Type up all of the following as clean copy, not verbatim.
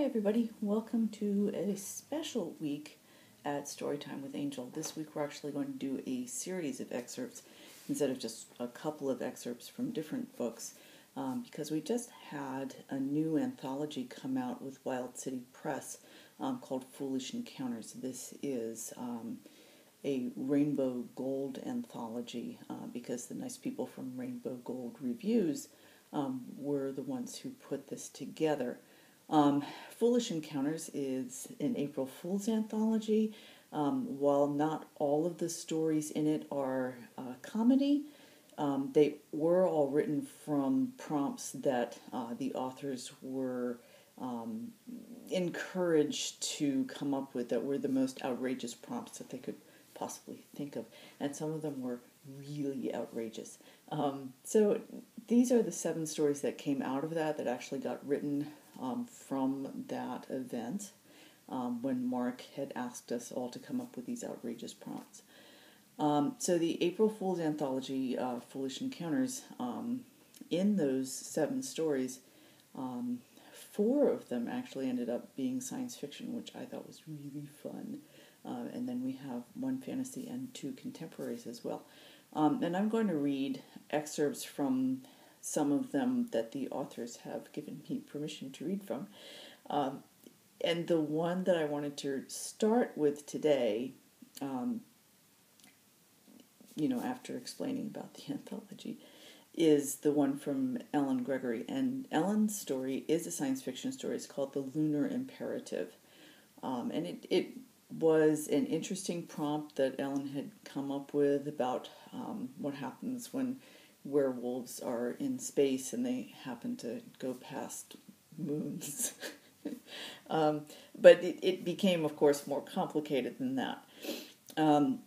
Hi everybody, welcome to a special week at Storytime with Angel. This week we're actually going to do a series of excerpts instead of just a couple of excerpts from different books because we just had a new anthology come out with Wild City Press called Foolish Encounters. This is a Rainbow Gold anthology because the nice people from Rainbow Gold Reviews were the ones who put this together. Foolish Encounters is an April Fool's anthology. While not all of the stories in it are comedy, they were all written from prompts that the authors were encouraged to come up with that were the most outrageous prompts that they could possibly think of. And some of them were really outrageous. So these are the 7 stories that came out of that actually got written from that event when Mark had asked us all to come up with these outrageous prompts. So the April Fool's anthology, Foolish Encounters, in those 7 stories, 4 of them actually ended up being science fiction, which I thought was really fun. And then we have 1 fantasy and 2 contemporaries as well. And I'm going to read excerpts from some of them that the authors have given me permission to read from. And the one that I wanted to start with today, after explaining about the anthology, is the one from Ellen Gregory. And Ellen's story is a science fiction story. It's called The Lunar Imperative. And it was an interesting prompt that Ellen had come up with about what happens when werewolves are in space and they happen to go past moons. But it became, of course, more complicated than that.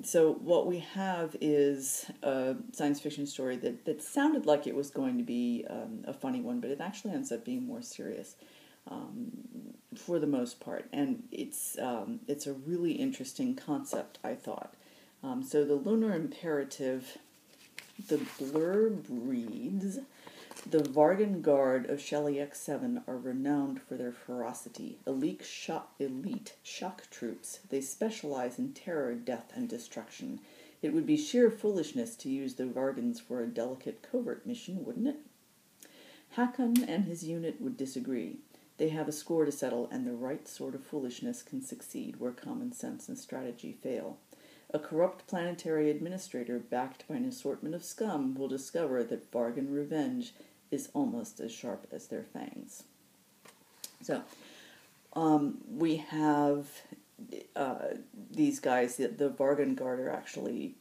So what we have is a science fiction story that sounded like it was going to be a funny one, but it actually ends up being more serious for the most part. And it's a really interesting concept, I thought. So the Lunar Imperative, the blurb reads, "The Vargan Guard of Shelley X7 are renowned for their ferocity. Elite shock troops. They specialize in terror, death, and destruction. It would be sheer foolishness to use the Vargans for a delicate covert mission, wouldn't it?" Hakon and his unit would disagree. They have a score to settle, and the right sort of foolishness can succeed where common sense and strategy fail. A corrupt planetary administrator backed by an assortment of scum will discover that Vargan revenge is almost as sharp as their fangs. So, we have these guys. The Vargan Guard are actually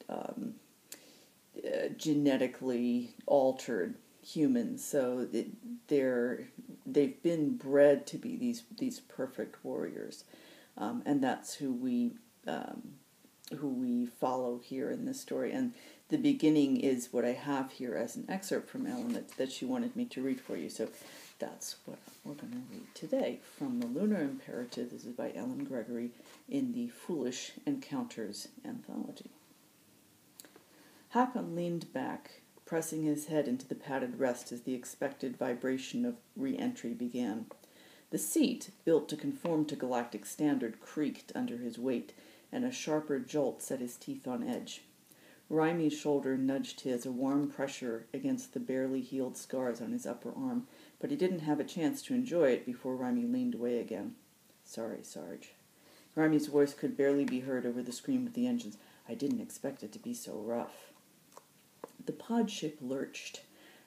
genetically altered humans, so they've been bred to be these perfect warriors, and that's who we follow here in this story. And the beginning is what I have here as an excerpt from Ellen that she wanted me to read for you. So that's what we're going to read today from the Lunar Imperative. This is by Ellen Gregory in the Foolish Encounters anthology. Hakon leaned back, pressing his head into the padded rest as the expected vibration of re-entry began. The seat, built to conform to galactic standard, creaked under his weight, and a sharper jolt set his teeth on edge. Raimi's shoulder nudged his, a warm pressure against the barely healed scars on his upper arm, but he didn't have a chance to enjoy it before Raimi leaned away again. "Sorry, Sarge." Raimi's voice could barely be heard over the scream of the engines. "I didn't expect it to be so rough." The pod ship lurched.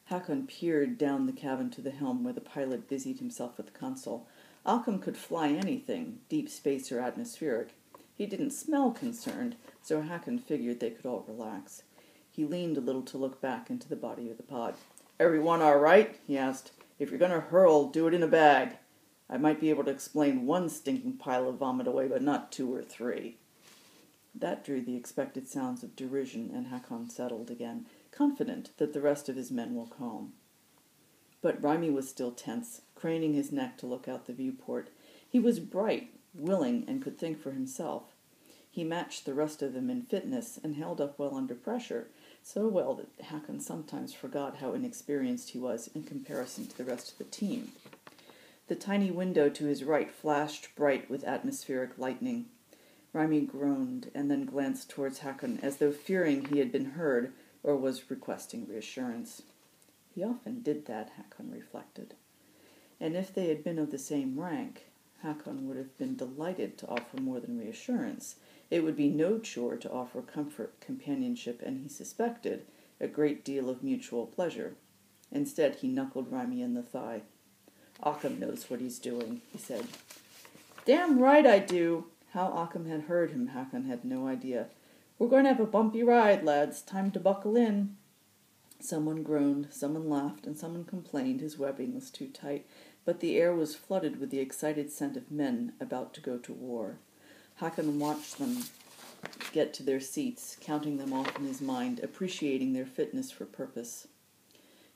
Hakon peered down the cabin to the helm where the pilot busied himself with the console. Occam could fly anything, deep space or atmospheric. He didn't smell concerned, so Hakon figured they could all relax. He leaned a little to look back into the body of the pod. "Everyone all right?" he asked. "If you're going to hurl, do it in a bag. I might be able to explain 1 stinking pile of vomit away, but not 2 or 3. That drew the expected sounds of derision, and Hakon settled again, confident that the rest of his men will calm. But Raimi was still tense, craning his neck to look out the viewport. He was bright, willing, and could think for himself. He matched the rest of them in fitness and held up well under pressure, so well that Hakon sometimes forgot how inexperienced he was in comparison to the rest of the team. The tiny window to his right flashed bright with atmospheric lightning. Raimi groaned and then glanced towards Hakon, as though fearing he had been heard or was requesting reassurance. He often did that, Hakon reflected. And if they had been of the same rank, Hakon would have been delighted to offer more than reassurance. It would be no chore to offer comfort, companionship, and he suspected a great deal of mutual pleasure. Instead, he knuckled Raimi in the thigh. Occam knows what he's doing, he said. Damn right I do. How Occam had heard him, Hakon had no idea. We're going to have a bumpy ride, lads. Time to buckle in. Someone groaned, someone laughed, and someone complained his webbing was too tight, but the air was flooded with the excited scent of men about to go to war. Hakon watched them get to their seats, counting them off in his mind, appreciating their fitness for purpose.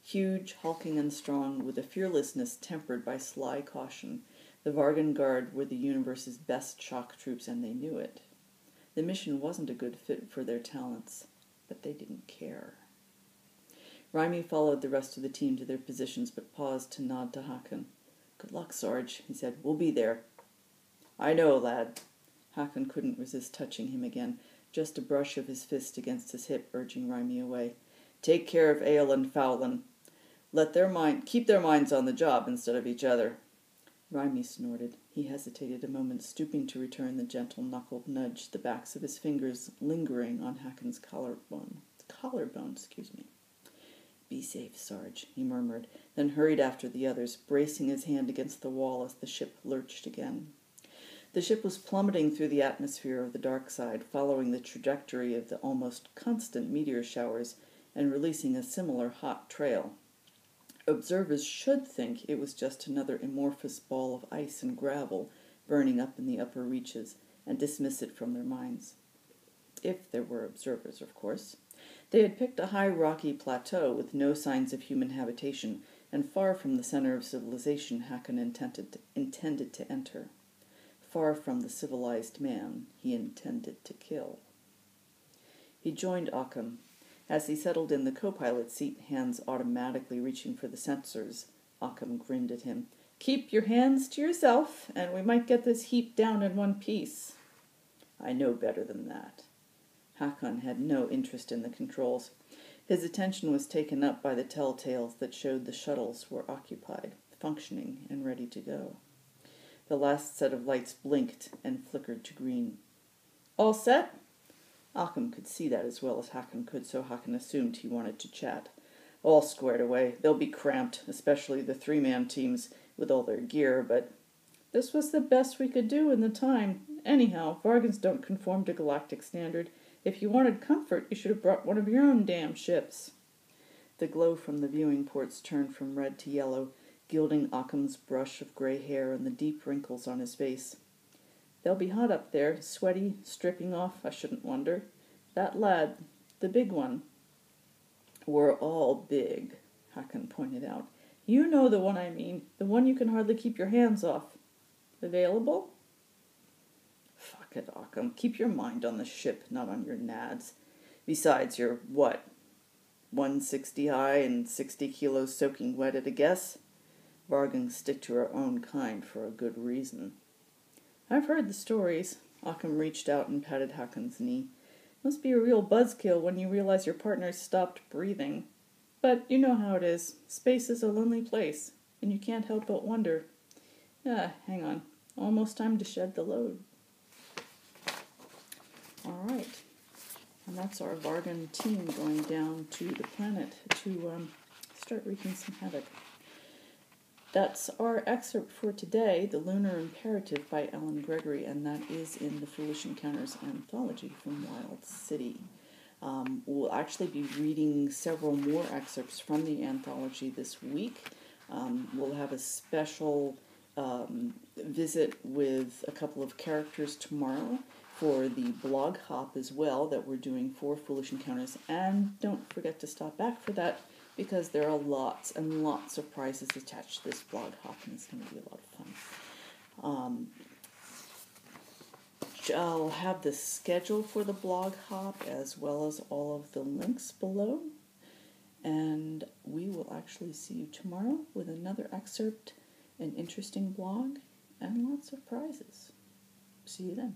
Huge, hulking, and strong, with a fearlessness tempered by sly caution, the Vargan Guard were the universe's best shock troops, and they knew it. The mission wasn't a good fit for their talents, but they didn't care. Raimi followed the rest of the team to their positions, but paused to nod to Hakon. Good luck, Sarge, he said. We'll be there. I know, lad. Hakon couldn't resist touching him again, just a brush of his fist against his hip, urging Raimi away. Take care of Eowyn Fowlin. Keep their minds on the job instead of each other. Raimi snorted. He hesitated a moment, stooping to return the gentle knuckled nudge, the backs of his fingers lingering on Hakon's collarbone. Be safe, Sarge, he murmured, then hurried after the others, bracing his hand against the wall as the ship lurched again. The ship was plummeting through the atmosphere of the dark side, following the trajectory of the almost constant meteor showers and releasing a similar hot trail. Observers should think it was just another amorphous ball of ice and gravel burning up in the upper reaches, and dismiss it from their minds. If there were observers, of course. They had picked a high rocky plateau with no signs of human habitation, and far from the center of civilization Hakon intended to enter. Far from the civilized man he intended to kill. He joined Occam. As he settled in the co-pilot seat, hands automatically reaching for the sensors, Occam grinned at him. Keep your hands to yourself, and we might get this heap down in one piece. I know better than that. Hakon had no interest in the controls. His attention was taken up by the telltales that showed the shuttles were occupied, functioning, and ready to go. The last set of lights blinked and flickered to green. All set? Occam could see that as well as Hakon could, so Hakon assumed he wanted to chat. All squared away. They'll be cramped, especially the three-man teams with all their gear, but this was the best we could do in the time. Anyhow, Vargans don't conform to galactic standard. If you wanted comfort, you should have brought one of your own damn ships. The glow from the viewing ports turned from red to yellow, gilding Occam's brush of gray hair and the deep wrinkles on his face. They'll be hot up there, sweaty, stripping off, I shouldn't wonder. That lad, the big one. We're all big, Hakon pointed out. You know the one I mean, the one you can hardly keep your hands off. Available? Fuck it, Occam. Keep your mind on the ship, not on your nads. Besides, you're what? 160 high and 60 kilos soaking wet at a guess? Vargans stick to our own kind for a good reason. I've heard the stories. Occam reached out and patted Hakon's knee. Must be a real buzzkill when you realize your partner's stopped breathing. But you know how it is. Space is a lonely place, and you can't help but wonder. Hang on. Almost time to shed the load. All right. And that's our Vargan team going down to the planet to start wreaking some havoc. That's our excerpt for today, The Lunar Imperative by Ellen Gregory, and that is in the Foolish Encounters anthology from Wild City. We'll actually be reading several more excerpts from the anthology this week. We'll have a special visit with a couple of characters tomorrow for the blog hop as well that we're doing for Foolish Encounters, and don't forget to stop back for that, because there are lots and lots of prizes attached to this blog hop, and it's going to be a lot of fun. I'll have the schedule for the blog hop as well as all of the links below, and we will actually see you tomorrow with another excerpt an interesting blog, and lots of prizes. See you then.